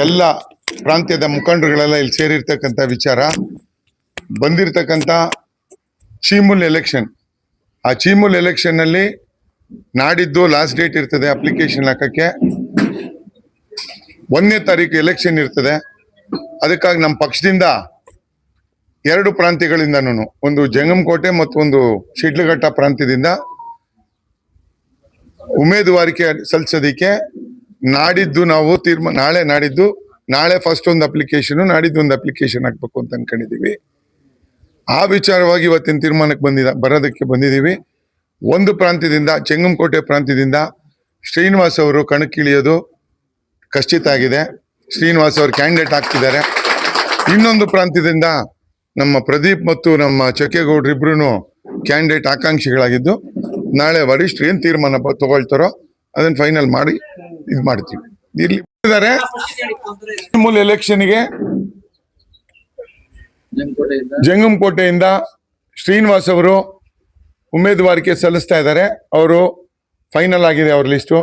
ಎಲ್ಲ ಪ್ರಾಂತ್ಯದ ಮುಖಂಡರುಗಳೆಲ್ಲ ಇಲ್ಲಿ ಸೇರಿರ್ತಕ್ಕಂಥ ವಿಚಾರ ಬಂದಿರತಕ್ಕಂಥ ಚೀಮುಲ್ ಎಲೆಕ್ಷನ್. ಆ ಚೀಮುಲ್ ಎಲೆಕ್ಷನ್ನಲ್ಲಿ ನಾಡಿದ್ದು ಲಾಸ್ಟ್ ಡೇಟ್ ಇರ್ತದೆ ಅಪ್ಲಿಕೇಶನ್ ಹಾಕಕ್ಕೆ. 1ನೇ ತಾರೀಕು ಎಲೆಕ್ಷನ್ ಇರ್ತದೆ. ಅದಕ್ಕಾಗಿ ನಮ್ಮ ಪಕ್ಷದಿಂದ 2 ಪ್ರಾಂತ್ಯಗಳಿಂದನೂ, ಒಂದು ಜಂಗಮಕೋಟೆ ಮತ್ತು ಒಂದು ಶಿಡ್ಲಘಟ್ಟ ಪ್ರಾಂತ್ಯದಿಂದ ಉಮೇದುವಾರಿಕೆ ಸಲ್ಲಿಸೋದಕ್ಕೆ ನಾಡಿದ್ದು ನಾವು ನಾಳೆ ಫಸ್ಟ್ ಒಂದು ಅಪ್ಲಿಕೇಶನ್, ನಾಡಿದ್ದು ಒಂದು ಅಪ್ಲಿಕೇಶನ್ ಹಾಕ್ಬೇಕು ಅಂತ ಅನ್ಕೊಂಡಿದೀವಿ. ಆ ವಿಚಾರವಾಗಿ ಇವತ್ತಿನ ತೀರ್ಮಾನಕ್ಕೆ ಬರೋದಕ್ಕೆ ಬಂದಿದ್ದೀವಿ. ಒಂದು ಪ್ರಾಂತ್ಯದಿಂದ, ಜಂಗಮಕೋಟೆ ಪ್ರಾಂತ್ಯದಿಂದ ಶ್ರೀನಿವಾಸ್ ಅವರು ಕಣಕ್ಕಿಳಿಯೋದು ಖಚಿತ ಆಗಿದೆ. ಶ್ರೀನಿವಾಸ್ ಅವರು ಕ್ಯಾಂಡಿಡೇಟ್ ಆಗ್ತಿದ್ದಾರೆ. ಇನ್ನೊಂದು ಪ್ರಾಂತ್ಯದಿಂದ ನಮ್ಮ ಪ್ರದೀಪ್ ಮತ್ತು ನಮ್ಮ ಚೊಕ್ಕೇಗೌಡರು ಇಬ್ರು ಕ್ಯಾಂಡಿಡೇಟ್ ಆಕಾಂಕ್ಷಿಗಳಾಗಿದ್ದು, ನಾಳೆ ವರಿಷ್ಠರು ಏನ್ ತೀರ್ಮಾನ ತಗೊಳ್ತಾರೋ ಅದನ್ನ ಫೈನಲ್ ಮಾಡಿ ಇದು ಮಾಡ್ತೀವಿ. ಇಲ್ಲಿ ಮೂಲ ಎಲೆಕ್ಷನ್ಗೆ ಜಂಗಮಕೋಟೆಯಿಂದ ಶ್ರೀನಿವಾಸ್ ಅವರು ಉಮೇದುವಾರಿಕೆ ಸಲ್ಲಿಸ್ತಾ ಇದ್ದಾರೆ. ಅವರು ಫೈನಲ್ ಆಗಿದೆ ಅವ್ರ ಲಿಸ್ಟು.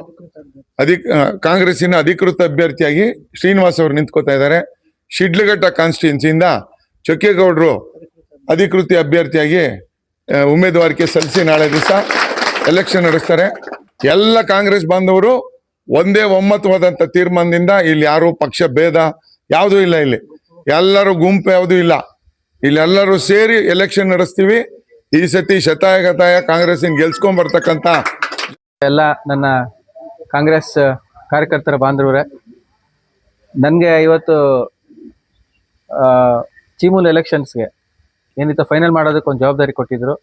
ಕಾಂಗ್ರೆಸ್ಸಿನ ಅಧಿಕೃತ ಅಭ್ಯರ್ಥಿಯಾಗಿ ಶ್ರೀನಿವಾಸ್ ಅವರು ನಿಂತ್ಕೋತಾ ಇದ್ದಾರೆ. ಶಿಡ್ಲಘಟ್ಟ ಕಾನ್ಸ್ಟಿಟ್ಯೂನ್ಸಿಯಿಂದ ಚೊಕ್ಕೇಗೌಡರು ಅಧಿಕೃತ ಅಭ್ಯರ್ಥಿಯಾಗಿ ಉಮೇದುವಾರಿಕೆ ಸಲ್ಲಿಸಿ ನಾಳೆ ದಿವಸ ಎಲೆಕ್ಷನ್ ನಡೆಸ್ತಾರೆ. ಎಲ್ಲ ಕಾಂಗ್ರೆಸ್ ಬಾಂಧವರು ಒಂದೇ ಒಮ್ಮತವಾದಂಥ ತೀರ್ಮಾನದಿಂದ ಇಲ್ಲಿ ಯಾರು ಪಕ್ಷ ಭೇದ ಯಾವುದೂ ಇಲ್ಲ. ಇಲ್ಲಿ ಎಲ್ಲರೂ ಗುಂಪು ಯಾವುದೂ ಇಲ್ಲ. ಇಲ್ಲೆಲ್ಲರೂ ಸೇರಿ ಎಲೆಕ್ಷನ್ ನಡೆಸ್ತೀವಿ. ಈ ಸತಿ ಶತಾಯಗತಾಯ ಕಾಂಗ್ರೆಸ್ಸಿನ ಗೆಲ್ಸ್ಕೊಂಡ್ ಬರ್ತಕ್ಕಂಥ ಎಲ್ಲ ನನ್ನ ಕಾಂಗ್ರೆಸ್ ಕಾರ್ಯಕರ್ತರ ಬಾಂಧವರೇ, ನನಗೆ ಇವತ್ತು ಚೀಮೂಲ್ ಎಲೆಕ್ಷನ್ಸ್ಗೆ ಏನಿತ್ತು ಫೈನಲ್ ಮಾಡೋದಕ್ಕೆ ಒಂದು ಜವಾಬ್ದಾರಿ ಕೊಟ್ಟಿದ್ರು.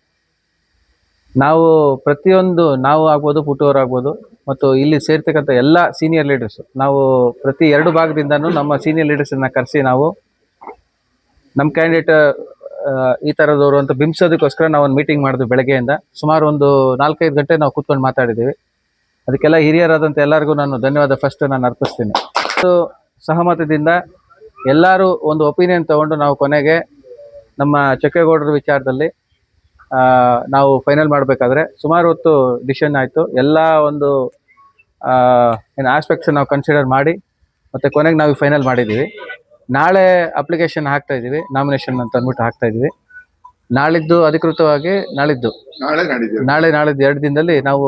ನಾವು ಪ್ರತಿಯೊಂದು, ನಾವು ಆಗ್ಬೋದು, ಪುಟ್ಟೂರು ಆಗ್ಬೋದು, ಮತ್ತು ಇಲ್ಲಿ ಸೇರ್ತಕ್ಕಂಥ ಎಲ್ಲ ಸೀನಿಯರ್ ಲೀಡರ್ಸು, ನಾವು ಪ್ರತಿ 2 ಭಾಗದಿಂದನೂ ನಮ್ಮ ಸೀನಿಯರ್ ಲೀಡರ್ಸನ್ನ ಕರೆಸಿ ನಾವು ನಮ್ಮ ಕ್ಯಾಂಡಿಡೇಟ್ ಈ ಥರದವರು ಅಂತ ಬಿಂಬಿಸೋದಕ್ಕೋಸ್ಕರ ನಾವು ಒಂದು ಮೀಟಿಂಗ್ ಮಾಡಿದ್ವಿ. ಬೆಳಗ್ಗೆಯಿಂದ ಸುಮಾರು ಒಂದು 4-5 ಗಂಟೆ ನಾವು ಕೂತ್ಕೊಂಡು ಮಾತಾಡಿದ್ದೀವಿ. ಅದಕ್ಕೆಲ್ಲ ಹಿರಿಯರಾದಂಥ ಎಲ್ಲರಿಗೂ ನಾನು ಧನ್ಯವಾದ ಫಸ್ಟ್ ನಾನು ಅರ್ಪಿಸ್ತೀನಿ. ಸಹಮತದಿಂದ ಎಲ್ಲರೂ ಒಂದು ಒಪಿನಿಯನ್ ತೊಗೊಂಡು ನಾವು ಕೊನೆಗೆ ನಮ್ಮ ಚೊಕ್ಕೇಗೌಡರ ವಿಚಾರದಲ್ಲಿ ನಾವು ಫೈನಲ್ ಮಾಡಬೇಕಾದ್ರೆ ಸುಮಾರು ಹೊತ್ತು ಡಿಸಿಷನ್ ಆಯಿತು. ಎಲ್ಲ ಒಂದು ಏನು ಆಸ್ಪೆಕ್ಟ್ಸ್ ನಾವು ಕನ್ಸಿಡರ್ ಮಾಡಿ ಮತ್ತು ಕೊನೆಗೆ ನಾವು ಫೈನಲ್ ಮಾಡಿದ್ದೀವಿ. ನಾಳೆ ಅಪ್ಲಿಕೇಶನ್ ಹಾಕ್ತಾ ಇದ್ದೀವಿ, ನಾಮಿನೇಷನ್ ಅಂತ ಅಂದ್ಬಿಟ್ಟು ಹಾಕ್ತಾ ಇದ್ದೀವಿ. ನಾಳಿದ್ದು ಅಧಿಕೃತವಾಗಿ ನಾಳಿದ್ದು 2 ದಿನದಲ್ಲಿ ನಾವು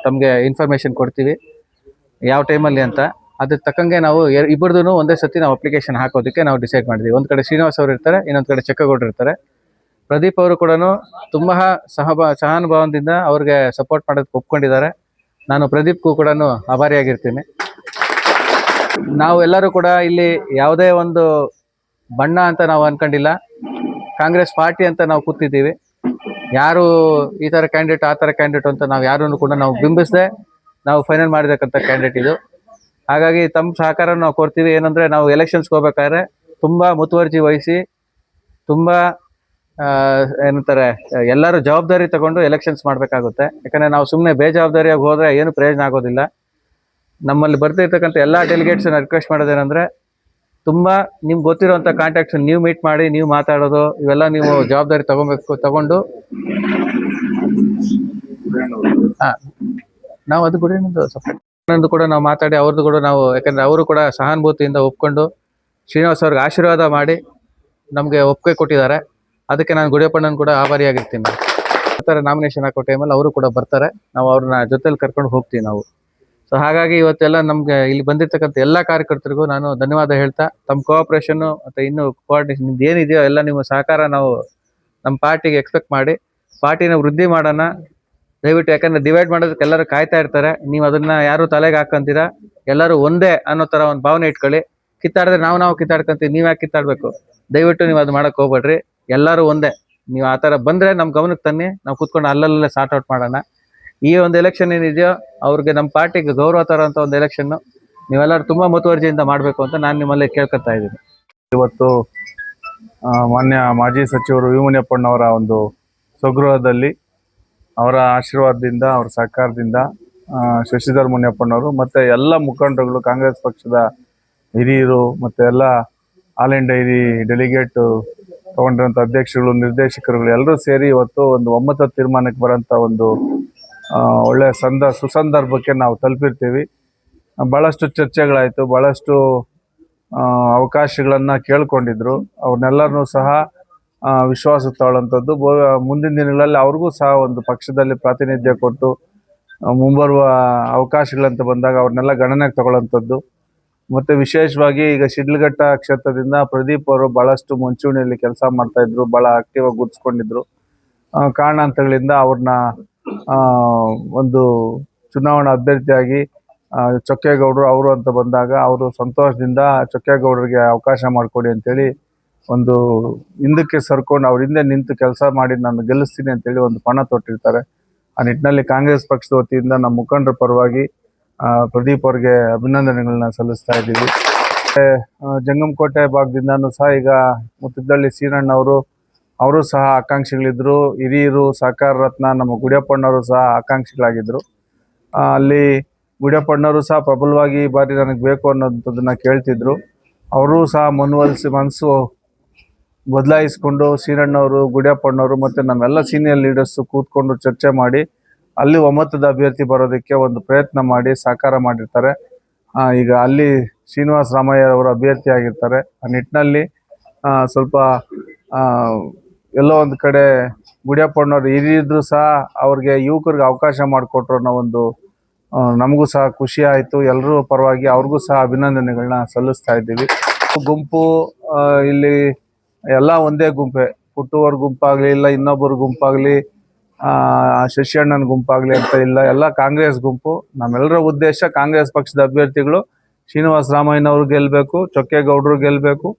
ತಮಗೆ ಇನ್ಫಾರ್ಮೇಷನ್ ಕೊಡ್ತೀವಿ ಯಾವ ಟೈಮಲ್ಲಿ ಅಂತ. ಅದ್ರ ತಕ್ಕಂಗೆ ನಾವು ಇಬ್ಬರದೂ ಒಂದೇ ಸತಿ ನಾವು ಅಪ್ಲಿಕೇಶನ್ ಹಾಕೋದಕ್ಕೆ ನಾವು ಡಿಸೈಡ್ ಮಾಡಿದ್ವಿ. ಒಂದು ಕಡೆ ಶ್ರೀನಿವಾಸ್ ಅವರು ಇರ್ತಾರೆ, ಇನ್ನೊಂದು ಕಡೆ ಚೊಕ್ಕೇಗೌಡರು ಇರ್ತಾರೆ. ಪ್ರದೀಪ್ ಅವರು ಕೂಡ ತುಂಬ ಸಹಾನುಭಾವದಿಂದ ಅವ್ರಿಗೆ ಸಪೋರ್ಟ್ ಮಾಡೋದಕ್ಕೆ ಒಪ್ಕೊಂಡಿದ್ದಾರೆ. ನಾನು ಪ್ರದೀಪ್ಗೂ ಕೂಡ ಆಭಾರಿಯಾಗಿರ್ತೀನಿ. ನಾವು ಎಲ್ಲರೂ ಕೂಡ ಇಲ್ಲಿ ಯಾವುದೇ ಒಂದು ಬಣ್ಣ ಅಂತ ನಾವು ಅನ್ಕೊಂಡಿಲ್ಲ, ಕಾಂಗ್ರೆಸ್ ಪಾರ್ಟಿ ಅಂತ ನಾವು ಕೂತಿದ್ದೀವಿ. ಯಾರು ಈ ಥರ ಕ್ಯಾಂಡಿಡೇಟ್ ಆ ಥರ ಕ್ಯಾಂಡಿಡೇಟ್ ಅಂತ ನಾವು ಯಾರನ್ನು ಕೂಡ ನಾವು ಬಿಂಬಿಸದೆ ನಾವು ಫೈನಲ್ ಮಾಡಿರ್ತಕ್ಕಂಥ ಕ್ಯಾಂಡಿಡೇಟ್ ಇದು. ಹಾಗಾಗಿ ತಮ್ಮ ಸಹಕಾರ ನಾವು ಕೊಡ್ತೀವಿ. ಏನಂದರೆ ನಾವು ಎಲೆಕ್ಷನ್ಸ್ಗೆ ಹೋಗ್ಬೇಕಾದ್ರೆ ತುಂಬ ಮುತುವರ್ಜಿ ವಹಿಸಿ, ತುಂಬ ಏನಂತಾರೆ, ಎಲ್ಲರೂ ಜವಾಬ್ದಾರಿ ತಗೊಂಡು ಎಲೆಕ್ಷನ್ಸ್ ಮಾಡಬೇಕಾಗುತ್ತೆ. ಯಾಕಂದರೆ ನಾವು ಸುಮ್ಮನೆ ಬೇಜವಾಬ್ದಾರಿಯಾಗಿ ಹೋದರೆ ಏನು ಪ್ರಯೋಜನ ಆಗೋದಿಲ್ಲ. ನಮ್ಮಲ್ಲಿ ಬರ್ತಿರ್ತಕ್ಕಂಥ ಎಲ್ಲ ಡೆಲಿಗೇಟ್ಸನ್ನ ರಿಕ್ವೆಸ್ಟ್ ಮಾಡೋದೇನೆಂದರೆ, ತುಂಬ ನಿಮ್ಗೆ ಗೊತ್ತಿರೋಂಥ ಕಾಂಟ್ಯಾಕ್ಟ್ಸ್ ನೀವು ಮೀಟ್ ಮಾಡಿ ನೀವು ಮಾತಾಡೋದು ಇವೆಲ್ಲ ನೀವು ಜವಾಬ್ದಾರಿ ತಗೊಂಡು ನಾವು ಅದು ಕೂಡ ಸಪೋರ್ಟ್ ಕೂಡ ನಾವು ಮಾತಾಡಿ ಅವ್ರದ್ದು ಕೂಡ ನಾವು, ಯಾಕಂದರೆ ಅವರು ಕೂಡ ಸಹಾನುಭೂತಿಯಿಂದ ಒಪ್ಕೊಂಡು ಶ್ರೀನಿವಾಸ್ ಅವ್ರಿಗೆ ಆಶೀರ್ವಾದ ಮಾಡಿ ನಮಗೆ ಒಪ್ಪಿಗೆ ಕೊಟ್ಟಿದ್ದಾರೆ. ಅದಕ್ಕೆ ನಾನು ಗುಡಿಯಪ್ಪಣ್ಣನ ಕೂಡ ಆಭಾರಿಯಾಗಿರ್ತೀನಿ. ಆ ಥರ ನಾಮಿನೇಷನ್ ಹಾಕೋ ಟೈಮಲ್ಲಿ ಅವರು ಕೂಡ ಬರ್ತಾರೆ, ನಾವು ಅವ್ರನ್ನ ಜೊತೆಲಿ ಕರ್ಕೊಂಡು ಹೋಗ್ತೀವಿ ನಾವು. ಸೊ ಹಾಗಾಗಿ ಇವತ್ತೆಲ್ಲ ನಮಗೆ ಇಲ್ಲಿ ಬಂದಿರ್ತಕ್ಕಂಥ ಎಲ್ಲ ಕಾರ್ಯಕರ್ತರಿಗೂ ನಾನು ಧನ್ಯವಾದ ಹೇಳ್ತಾ, ತಮ್ಮ ಕೋಆಪ್ರೇಷನ್ನು ಮತ್ತು ಇನ್ನೂ ಕೋಆರ್ಡಿನೇಷನ್ ನಿಮ್ದು ಏನಿದೆಯೋ ಎಲ್ಲ ನಿಮ್ಮ ಸಹಕಾರ ನಾವು ನಮ್ಮ ಪಾರ್ಟಿಗೆ ಎಕ್ಸ್ಪೆಕ್ಟ್ ಮಾಡಿ ಪಾರ್ಟಿನ ವೃದ್ಧಿ ಮಾಡೋಣ ದಯವಿಟ್ಟು. ಯಾಕಂದರೆ ಡಿವೈಡ್ ಮಾಡೋದಕ್ಕೆ ಎಲ್ಲರೂ ಕಾಯ್ತಾ ಇರ್ತಾರೆ. ನೀವು ಅದನ್ನು ಯಾರು ತಲೆಗೆ ಹಾಕೊಂತೀರ, ಎಲ್ಲರೂ ಒಂದೇ ಅನ್ನೋ ಥರ ಒಂದು ಭಾವನೆ ಇಟ್ಕೊಳ್ಳಿ. ಕಿತ್ತಾಡಿದ್ರೆ ನಾವು ಕಿತ್ತಾಡ್ಕೊಂತೀವಿ, ನೀವು ಯಾಕೆ ಕಿತ್ತಾಡಬೇಕು? ದಯವಿಟ್ಟು ನೀವು ಅದು ಮಾಡೋಕ್ಕೆ ಹೋಗ್ಬೇಡ್ರಿ. ಎಲ್ಲರೂ ಒಂದೇ. ನೀವು ಆ ಥರ ಬಂದರೆ ನಮ್ಮ ಗಮನಕ್ಕೆ ತನ್ನಿ, ನಾವು ಕೂತ್ಕೊಂಡು ಅಲ್ಲಲ್ಲೇ ಸಾರ್ಟ್ ಔಟ್ ಮಾಡೋಣ. ಈ ಒಂದು ಎಲೆಕ್ಷನ್ ಏನಿದೆಯೋ ಅವ್ರಿಗೆ ನಮ್ಮ ಪಾರ್ಟಿಗೆ ಗೌರವ ತರೋಂಥ ಒಂದು ಎಲೆಕ್ಷನ್ನು ನೀವೆಲ್ಲರೂ ತುಂಬ ಮುತುವರ್ಜಿಯಿಂದ ಮಾಡಬೇಕು ಅಂತ ನಾನು ನಿಮ್ಮಲ್ಲಿ ಕೇಳ್ಕೊತಾ ಇದ್ದೀನಿ. ಇವತ್ತು ಮಾನ್ಯ ಮಾಜಿ ಸಚಿವರು ವಿ ಮುನಿಯಪ್ಪಣ್ಣವರ ಒಂದು ಸ್ವಗೃಹದಲ್ಲಿ ಅವರ ಆಶೀರ್ವಾದದಿಂದ, ಅವರ ಸಹಕಾರದಿಂದ ಶಶಿಧರ್ ಮುನಿಯಪ್ಪಣ್ಣವರು ಮತ್ತು ಎಲ್ಲ ಮುಖಂಡರುಗಳು, ಕಾಂಗ್ರೆಸ್ ಪಕ್ಷದ ಹಿರಿಯರು ಮತ್ತು ಎಲ್ಲ ಆಲ್ ಇಂಡಿಯಾ ಡೈರಿ ಡೆಲಿಗೇಟ್ ತಗೊಂಡಿರೋಂಥ ಅಧ್ಯಕ್ಷರುಗಳು, ನಿರ್ದೇಶಕರುಗಳು ಎಲ್ಲರೂ ಸೇರಿ ಇವತ್ತು ಒಂದು ಒಮ್ಮತ ತೀರ್ಮಾನಕ್ಕೆ ಬರೋಂಥ ಒಂದು ಒಳ್ಳೆಯ ಸುಸಂದರ್ಭಕ್ಕೆ ನಾವು ತಲುಪಿರ್ತೀವಿ. ಭಾಳಷ್ಟು ಚರ್ಚೆಗಳಾಯಿತು, ಭಾಳಷ್ಟು ಅವಕಾಶಗಳನ್ನ ಕೇಳ್ಕೊಂಡಿದ್ರು. ಅವ್ರನ್ನೆಲ್ಲರನ್ನೂ ಸಹ ವಿಶ್ವಾಸ ತಗೊಳ್ಳೋಂಥದ್ದು. ಮುಂದಿನ ದಿನಗಳಲ್ಲಿ ಅವ್ರಿಗೂ ಸಹ ಒಂದು ಪಕ್ಷದಲ್ಲಿ ಪ್ರಾತಿನಿಧ್ಯ ಕೊಟ್ಟು ಮುಂಬರುವ ಅವಕಾಶಗಳಂತ ಬಂದಾಗ ಅವ್ರನ್ನೆಲ್ಲ ಗಣನೆಗೆ ತಗೊಳ್ಳೋಂಥದ್ದು. ಮತ್ತು ವಿಶೇಷವಾಗಿ ಈಗ ಶಿಡ್ಲಘಟ್ಟ ಕ್ಷೇತ್ರದಿಂದ ಪ್ರದೀಪ್ ಅವರು ಭಾಳಷ್ಟು ಮುಂಚೂಣಿಯಲ್ಲಿ ಕೆಲಸ ಮಾಡ್ತಾಯಿದ್ರು, ಭಾಳ ಆಕ್ಟಿವ್ ಆಗಿ ಗುರುತಿಸ್ಕೊಂಡಿದ್ರು. ಕಾರಣಾಂತರಗಳಿಂದ ಅವ್ರನ್ನ ಒಂದು ಚುನಾವಣಾ ಅಭ್ಯರ್ಥಿಯಾಗಿ ಚೊಕ್ಕೇಗೌಡರು ಅವರು ಅಂತ ಬಂದಾಗ ಅವರು ಸಂತೋಷದಿಂದ ಚೊಕ್ಕೇಗೌಡರಿಗೆ ಅವಕಾಶ ಮಾಡಿಕೊಡಿ ಅಂತೇಳಿ ಒಂದು ಹಿಂದಕ್ಕೆ ಸರ್ಕೊಂಡು ಅವ್ರ ಹಿಂದೆ ನಿಂತು ಕೆಲಸ ಮಾಡಿ ನಾನು ಗೆಲ್ಲಿಸ್ತೀನಿ ಅಂತೇಳಿ ಒಂದು ಪಣ ತೊಟ್ಟಿರ್ತಾರೆ. ಆ ನಿಟ್ಟಿನಲ್ಲಿ ಕಾಂಗ್ರೆಸ್ ಪಕ್ಷದ ವತಿಯಿಂದ ನಮ್ಮ ಮುಖಂಡರ ಪರವಾಗಿ ಪ್ರದೀಪ್ ಅವ್ರಿಗೆ ಅಭಿನಂದನೆಗಳನ್ನ ಸಲ್ಲಿಸ್ತಾ ಇದ್ದೀವಿ. ಜಂಗಮಕೋಟೆ ಭಾಗದಿಂದನೂ ಸಹ ಈಗ ಮುತ್ತಿದ್ದಳ್ಳಿ ಸೀನಣ್ಣವರು ಅವರು ಸಹ ಆಕಾಂಕ್ಷಿಗಳಿದ್ರು. ಹಿರಿಯರು ಸಹಕಾರ ರತ್ನ ನಮ್ಮ ಗುಡಿಯಪ್ಪಣ್ಣವರು ಸಹ ಆಕಾಂಕ್ಷಿಗಳಾಗಿದ್ದರು. ಅಲ್ಲಿ ಗುಡಿಯಪ್ಪಣ್ಣವರು ಸಹ ಪ್ರಬಲವಾಗಿ ಈ ಬಾರಿ ನನಗೆ ಬೇಕು ಅನ್ನೋಂಥದ್ದನ್ನ ಕೇಳ್ತಿದ್ರು. ಅವರು ಸಹ ಮನಸ್ಸು ಬದಲಾಯಿಸ್ಕೊಂಡು ಸೀನಣ್ಣವರು, ಗುಡಿಯಪ್ಪಣ್ಣವರು ಮತ್ತು ನಮ್ಮೆಲ್ಲ ಸೀನಿಯರ್ ಲೀಡರ್ಸು ಕೂತ್ಕೊಂಡು ಚರ್ಚೆ ಮಾಡಿ ಅಲ್ಲಿ ಒಮ್ಮತದ ಅಭ್ಯರ್ಥಿ ಬರೋದಕ್ಕೆ ಒಂದು ಪ್ರಯತ್ನ ಮಾಡಿ ಸಾಕಾರ ಮಾಡಿರ್ತಾರೆ. ಈಗ ಅಲ್ಲಿ ಶ್ರೀನಿವಾಸ ರಾಮಯ್ಯ ಅವರು ಅಭ್ಯರ್ಥಿ ಆಗಿರ್ತಾರೆ. ಆ ನಿಟ್ಟಿನಲ್ಲಿ ಸ್ವಲ್ಪ ಎಲ್ಲೋ ಒಂದು ಕಡೆ ಗುಡಿಯಪ್ಪಣ್ಣವ್ರು ಹಿರಿಯಿದ್ರು ಸಹ ಅವ್ರಿಗೆ ಯುವಕರಿಗೆ ಅವಕಾಶ ಮಾಡಿಕೊಟ್ರು ಅನ್ನೋ ಒಂದು ನಮಗೂ ಸಹ ಖುಷಿ ಆಯಿತು. ಎಲ್ಲರೂ ಪರವಾಗಿ ಅವ್ರಿಗೂ ಸಹ ಅಭಿನಂದನೆಗಳನ್ನ ಸಲ್ಲಿಸ್ತಾ ಇದ್ದೀವಿ. ಗುಂಪು ಇಲ್ಲಿ ಎಲ್ಲ ಒಂದೇ ಗುಂಪೆ, ಪುಟ್ಟೂವರ್ ಗುಂಪಾಗಲಿ ಇಲ್ಲ ಇನ್ನೊಬ್ಬರ ಗುಂಪಾಗಲಿ ಶಶಿಯಣ್ಣನ ಗುಂಪಾಗಲಿ ಅಂತ ಇಲ್ಲ, ಎಲ್ಲ ಕಾಂಗ್ರೆಸ್ ಗುಂಪು. ನಮ್ಮೆಲ್ಲರ ಉದ್ದೇಶ ಕಾಂಗ್ರೆಸ್ ಪಕ್ಷದ ಅಭ್ಯರ್ಥಿಗಳು ಶ್ರೀನಿವಾಸ ರಾಮಯ್ಯನವರು ಗೆಲ್ಲಬೇಕು, ಚೊಕ್ಕೇಗೌಡರು ಗೆಲ್ಲಬೇಕು.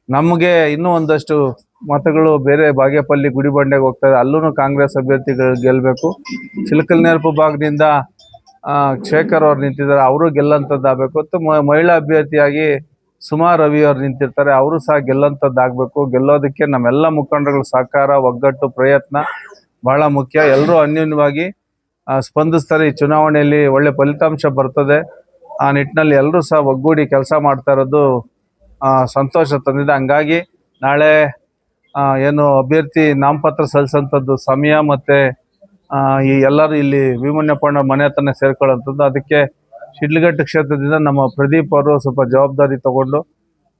ನಮಗೆ ಇನ್ನೂ ಒಂದಷ್ಟು ಮತಗಳು ಬೇರೆ ಬಾಗೇಪಲ್ಲಿ ಗುಡಿಬಂಡೆಗೆ ಹೋಗ್ತದೆ, ಅಲ್ಲೂ ಕಾಂಗ್ರೆಸ್ ಅಭ್ಯರ್ಥಿಗಳು ಗೆಲ್ಲಬೇಕು. ಚಿಲಕಲನೆರಪು ಭಾಗದಿಂದ ಶೇಖರ್ ಅವ್ರು ನಿಂತಿದ್ದಾರೆ, ಅವರು ಗೆಲ್ಲಂಥದ್ದಾಗಬೇಕು. ಮತ್ತು ಮಹಿಳಾ ಅಭ್ಯರ್ಥಿಯಾಗಿ ಸುಮಾ ರವಿ ಅವ್ರು ನಿಂತಿರ್ತಾರೆ, ಅವರು ಸಹ ಗೆಲ್ಲಂಥದ್ದಾಗಬೇಕು. ಗೆಲ್ಲೋದಕ್ಕೆ ನಮ್ಮೆಲ್ಲ ಮುಖಂಡರುಗಳ ಸಹಕಾರ, ಒಗ್ಗಟ್ಟು, ಪ್ರಯತ್ನ ಬಹಳ ಮುಖ್ಯ. ಎಲ್ಲರೂ ಅನ್ಯೋನ್ಯವಾಗಿ ಸ್ಪಂದಿಸ್ತಾರೆ. ಈ ಚುನಾವಣೆಯಲ್ಲಿ ಒಳ್ಳೆ ಫಲಿತಾಂಶ ಬರ್ತದೆ. ಆ ನಿಟ್ಟಿನಲ್ಲಿ ಎಲ್ಲರೂ ಸಹ ಒಗ್ಗೂಡಿ ಕೆಲಸ ಮಾಡ್ತಾ ಇರೋದು ಸಂತೋಷ ತಂದಿದೆ. ಹಂಗಾಗಿ ನಾಳೆ ಏನು ಅಭ್ಯರ್ಥಿ ನಾಮಪತ್ರ ಸಲ್ಲಿಸೋಂಥದ್ದು ಸಮಯ ಮತ್ತು ಈ ಎಲ್ಲರೂ ಇಲ್ಲಿ ವಿಮುನ್ಯಪ್ಪಣ್ಣ ಮನೆ ಹತ್ರನೇ ಸೇರ್ಕೊಳ್ಳೋಂಥದ್ದು. ಅದಕ್ಕೆ ಶಿಡ್ಲಘಟ್ಟ ಕ್ಷೇತ್ರದಿಂದ ನಮ್ಮ ಪ್ರದೀಪ್ ಅವರು ಸ್ವಲ್ಪ ಜವಾಬ್ದಾರಿ ತಗೊಂಡು,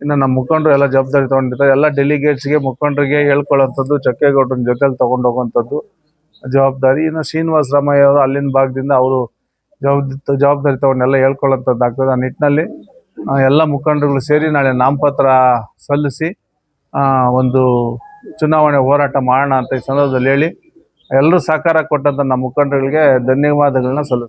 ಇನ್ನು ನಮ್ಮ ಮುಖಂಡರು ಎಲ್ಲ ಜವಾಬ್ದಾರಿ ತೊಗೊಂಡಿರ್ತಾರೆ. ಎಲ್ಲ ಡೆಲಿಗೇಟ್ಸ್ಗೆ ಮುಖಂಡರಿಗೆ ಹೇಳ್ಕೊಳ್ಳೋಂಥದ್ದು, ಚೊಕ್ಕೇಗೌಡರನ್ನ ಜೊತೆಲಿ ತೊಗೊಂಡು ಹೋಗುವಂಥದ್ದು ಜವಾಬ್ದಾರಿ. ಇನ್ನು ಶ್ರೀನಿವಾಸ ರಾಮಯ್ಯ ಅವರು ಅಲ್ಲಿನ ಭಾಗದಿಂದ ಅವರು ಜವಾಬ್ದಾರಿ ತೊಗೊಂಡೆಲ್ಲ ಹೇಳ್ಕೊಳ್ಳೋಂಥದ್ದು ಆಗ್ತದೆ. ಆ ನಿಟ್ಟಿನಲ್ಲಿ ಎಲ್ಲ ಮುಖಂಡರುಗಳು ಸೇರಿ ನಾಳೆ ನಾಮಪತ್ರ ಸಲ್ಲಿಸಿ ಒಂದು ಚುನಾವಣೆ ಹೋರಾಟ ಮಾಡೋಣ ಅಂತ ಈ ಸಂದರ್ಭದಲ್ಲಿ ಹೇಳಿ ಎಲ್ಲರೂ ಸಹಕಾರ ಕೊಟ್ಟಂಥ ನಮ್ಮ ಮುಖಂಡರುಗಳಿಗೆ ಧನ್ಯವಾದಗಳನ್ನ ಸಲ್ಲಿಸ್ತೀನಿ.